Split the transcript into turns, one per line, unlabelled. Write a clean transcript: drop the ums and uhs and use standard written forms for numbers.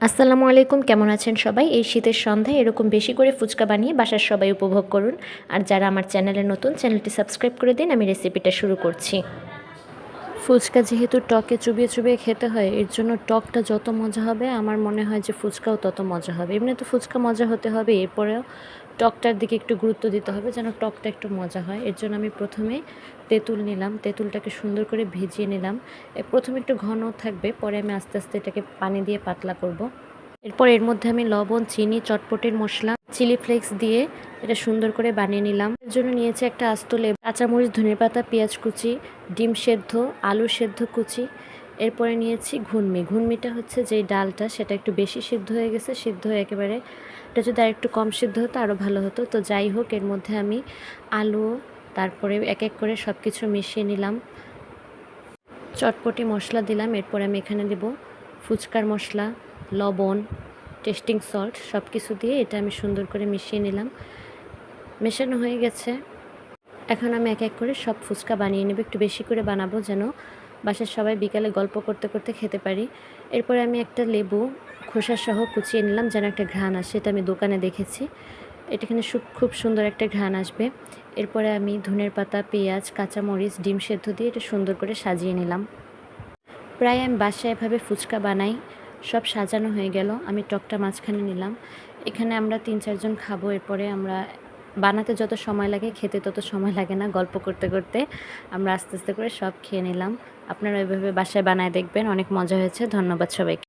আসসালামু আলাইকুম, কেমন আছেন সবাই? এই শীতের সন্ধ্যায় এরকম বেশি করে ফুচকা বানিয়ে বাসার সবাই উপভোগ করুন। আর যারা আমার চ্যানেলে নতুন, চ্যানেলটি সাবস্ক্রাইব করে দিন। আমি রেসিপিটা শুরু করছি। ফুচকা যেহেতু টকে চুবিয়ে চুবিয়ে খেতে হয়, এর জন্য টকটা যত মজা হবে আমার মনে হয় যে ফুচকাও তত মজা হবে। এমনি তো ফুচকা মজা হতে হবে, এরপরেও টকটার দিকে একটু গুরুত্ব দিতে হবে যেন টকটা একটু মজা হয়। এর জন্য আমি প্রথমে তেঁতুল নিলাম, তেঁতুলটাকে সুন্দর করে ভিজিয়ে নিলাম। প্রথমে একটু ঘন থাকবে, পরে আমি আস্তে আস্তে এটাকে পানি দিয়ে পাতলা করব। এরপর এর মধ্যে আমি লবণ, চিনি, চটপটির মশলা, চিলি ফ্লেক্স দিয়ে এটা সুন্দর করে বানিয়ে নিলাম। এর জন্য নিয়েছি একটা আস্ত লেবু, কাঁচামরিচ, ধনেপাতা, পেঁয়াজ কুচি, ডিম সেদ্ধ, আলু সেদ্ধ কুচি। এরপরে নিয়েছি ঘুনমি। ঘুনমিটা হচ্ছে যেই ডালটা, সেটা একটু বেশি সিদ্ধ হয়ে গেছে, সিদ্ধ হয়ে একেবারে, এটা যদি আর একটু কম সিদ্ধ হতো আরও ভালো হতো। তো যাই হোক, এর মধ্যে আমি আলু, তারপরে এক এক করে সব কিছু মিশিয়ে নিলাম। চটপটি মশলা দিলাম। এরপরে আমি এখানে দেব ফুচকার মশলা, লবণ, টেস্টিং সল্ট, সব কিছু দিয়ে এটা আমি সুন্দর করে মিশিয়ে নিলাম। মেশানো হয়ে গেছে। এখন আমি এক এক করে সব ফুচকা বানিয়ে নেব। একটু বেশি করে বানাবো যেন বাসার সবাই বিকালে গল্প করতে করতে খেতে পারি। এরপরে আমি একটা লেবু খোসাসহ কুচিয়ে নিলাম যেন একটা ঘ্রাণ আসে। এটা আমি দোকানে দেখেছি, এটাখানে খুব সুন্দর একটা ঘ্রাণ আসবে। এরপরে আমি ধনের পাতা, পেঁয়াজ, কাঁচামরিচ, ডিম সেদ্ধ দিয়ে এটা সুন্দর করে সাজিয়ে নিলাম। প্রায় আমি বাসায় এভাবে ফুচকা বানাই। সব সাজানো হয়ে গেল, আমি টকটা মাঝখানে নিলাম। এখানে আমরা ৩-৪ জন খাবো। এরপরে আমরা বানাতে যত সময় লাগে খেতে তত সময় লাগে না। গল্প করতে করতে আমরা আস্তে আস্তে করে সব খেয়ে নিলাম। আপনারা এভাবে বাসায় বানায় দেখবেন, অনেক মজা হয়েছে। ধন্যবাদ সবাইকে।